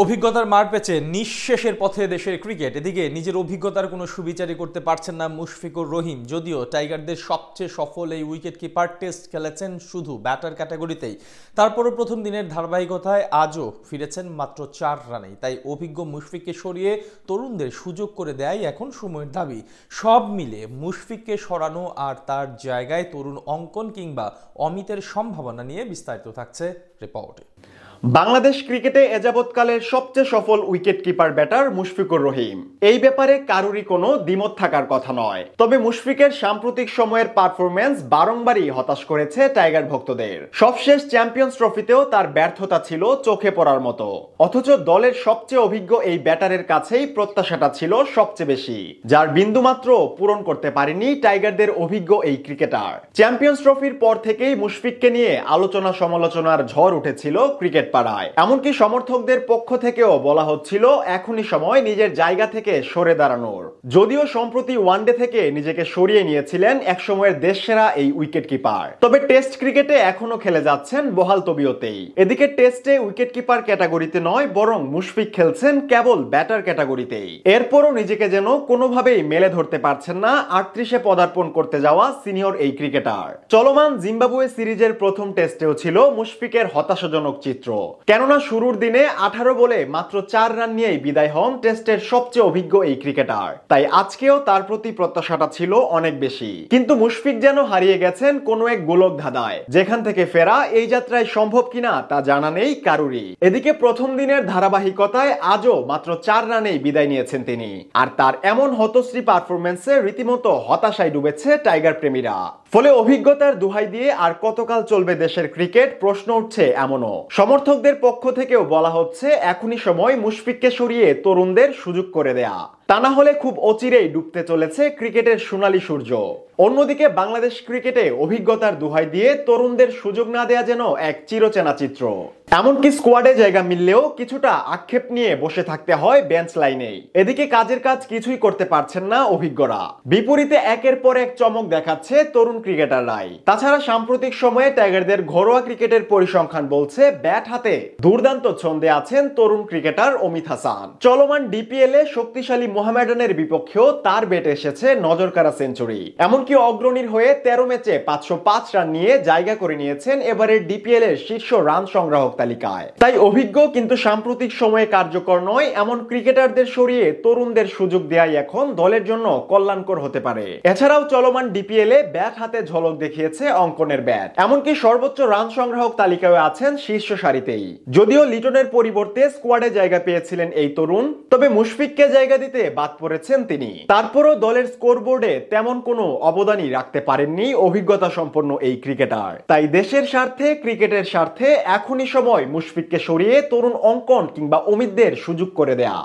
অভিজ্ঞতার মার পেছে নিঃশেষের পথে দেশের ক্রিকেট। এদিকে নিজের অভিজ্ঞতার কোনো সুবিচারই করতে পারছেন না মুশফিকুর রহিম। যদিও টাইগারদের সবচেয়ে সফল এই উইকেট কিপার টেস্ট খেলেছেন শুধু ব্যাটার ক্যাটাগরিতেই, তারপরও প্রথম দিনের ধারাবাহিকতায় আজও ফিরেছেন মাত্র 4 রানেই। তাই অভিজ্ঞ মুশফিককে সরিয়ে তরুণদের সুযোগ করে দেয় এখন সময়ের দাবি। সব মিলে মুশফিককে সরানো আর তার জায়গায় তরুণ অঙ্কন কিংবা অমিতের সম্ভাবনা নিয়ে বিস্তারিত থাকছে রিপোর্টে। বাংলাদেশ ক্রিকেটে এযাবৎকালের সবচেয়ে সফল wicket keeper batter Mushfiqur Rahim, এই ব্যাপারে কারোরই কোনো দ্বিমত থাকার কথা নয়। তবে মুশফিকের সাম্প্রতিক সময়ের পারফরম্যান্স বারংবারই হতাশ করেছে টাইগার ভক্তদের। সবশেষ চ্যাম্পিয়ন্স ট্রফিতেও তার ব্যর্থতা ছিল চোখে পড়ার মতো। অথচ দলের সবচেয়ে অভিজ্ঞ এই ব্যাটারের কাছেই প্রত্যাশাটা ছিল সবচেয়ে বেশি, যার বিন্দুমাত্র পূরণ করতে পারেনি টাইগারদের অভিজ্ঞ এই ক্রিকেটার। চ্যাম্পিয়ন্স ট্রফির পর থেকেই মুশফিককে নিয়ে আলোচনা সমালোচনার ঝড় উঠেছিল ক্রিকেট পাড়ায়। এমনকি সমর্থকদের পক্ষ থেকেও বলা হচ্ছিল এখনই সময় নিজের জায়গা থেকে সরে দাঁড়ানোর। যদিও সম্প্রতি ওয়ানডে থেকে নিজেকে সরিয়ে নিয়েছিলেন একসময়ের দেশসেরা এই উইকেট কিপার, তবে টেস্ট ক্রিকেটে এখনো খেলে যাচ্ছেন বহাল তবিয়তেই। এদিকে টেস্টে উইকেট কিপার ক্যাটাগরিতে নয়, বরং মুশফিক খেলছেন কেবল ব্যাটার ক্যাটাগরিতেই। এরপরও নিজেকে যেন কোনোভাবেই মেলে ধরতে পারছেন না 38-এ পদার্পণ করতে যাওয়া সিনিয়র এই ক্রিকেটার। চলমান জিম্বাবুয়ে সিরিজের প্রথম টেস্টেও ছিল মুশফিকের হতাশাজনক চিত্র। কেননা শুরুর দিনে 18 বলে মাত্র 4 রান নিয়েই বিদায় হন টেস্টের সবচেয়ে অভিজ্ঞ এই ক্রিকেটার। তাই আজকেও তার প্রতি প্রত্যাশাটা ছিল অনেক বেশি, কিন্তু মুশফিক যেন হারিয়ে গেছেন কোনো এক গোলক ধাঁধায়, যেখান থেকে ফেরা এই যাত্রায় সম্ভব কিনা তা জানা নেই কারুরই। এদিকে প্রথম দিনের ধারাবাহিকতায় আজও মাত্র 4 রানেই বিদায় নিয়েছেন তিনি। আর তার এমন হতশ্রী পারফরম্যান্সে রীতিমতো হতাশায় ডুবেছে টাইগার প্রেমীরা। ফলে অভিজ্ঞতার দোহাই দিয়ে আর কতকাল চলবে দেশের ক্রিকেট, প্রশ্ন উঠছে এমনও। সমর্থকদের পক্ষ থেকেও বলা হচ্ছে এখনই সময় মুশফিককে সরিয়ে তরুণদের সুযোগ করে দেয়া, তা না হলে খুব অচিরেই ডুবতে চলেছে ক্রিকেটের সোনালী সূর্য। অন্যদিকে বাংলাদেশ ক্রিকেটে অভিজ্ঞতার দোহাই দিয়ে তরুণদের সুযোগ না দেয়া যেন এক চিরচেনা চিত্র। এমনকি স্কোয়াডে জায়গা মিললেও কিছুটা আক্ষেপ নিয়ে বসে থাকতে হয় বেঞ্চ লাইনেই। এদিকে কাজের কাজ কিছুই করতে পারছেন না অভিজ্ঞরা, বিপরীতে একের পর এক চমক দেখাচ্ছে তরুণ ক্রিকেটাররাই। তাছাড়া সাম্প্রতিক সময়ে টাইগারদের ঘরোয়া ক্রিকেটের পরিসংখ্যান বলছে ব্যাট হাতে দুর্দান্ত ছন্দে আছেন তরুণ ক্রিকেটার অমিত হাসান। চলমান ডিপিএল এ শক্তিশালী মোহামেডানের বিপক্ষেও তার ব্যাটে এসেছে নজরকাড়া সেঞ্চুরি। এমনকি অগ্রণীর হয়ে 13 ম্যাচে 505 রান নিয়ে জায়গা করে নিয়েছেন এবারের ডিপিএল এর শীর্ষ রান সংগ্রাহক তালিকায়। তাই অভিজ্ঞ কিন্তু সাম্প্রতিক সময়ে কার্যকর নয় এমন ক্রিকেটারদের সরিয়ে তরুণদের সুযোগ দেয়াই এখন দলের জন্য কল্যাণকর হতে পারে। এছাড়াও চলমান ডিপিএল এ ব্যাট হাতে ঝলক দেখিয়েছে অঙ্কনের ব্যাট। এমনকি সর্বোচ্চ রান সংগ্রাহক তালিকায় আছেন শীর্ষ সারিতেই। যদিও লিটনের পরিবর্তে স্কোয়াডে জায়গা পেয়েছিলেন এই তরুণ, তবে মুশফিককে জায়গা দিতে বাদ পড়েছেন তিনি। তারপরও দলের স্কোরবোর্ডে তেমন কোনো অবদানই রাখতে পারেননি অভিজ্ঞতা সম্পন্ন এই ক্রিকেটার। তাই দেশের স্বার্থে, ক্রিকেটের স্বার্থে এখনই সময় মুশফিককে সরিয়ে তরুণ অঙ্কন কিংবা অমিতদের সুযোগ করে দেয়া।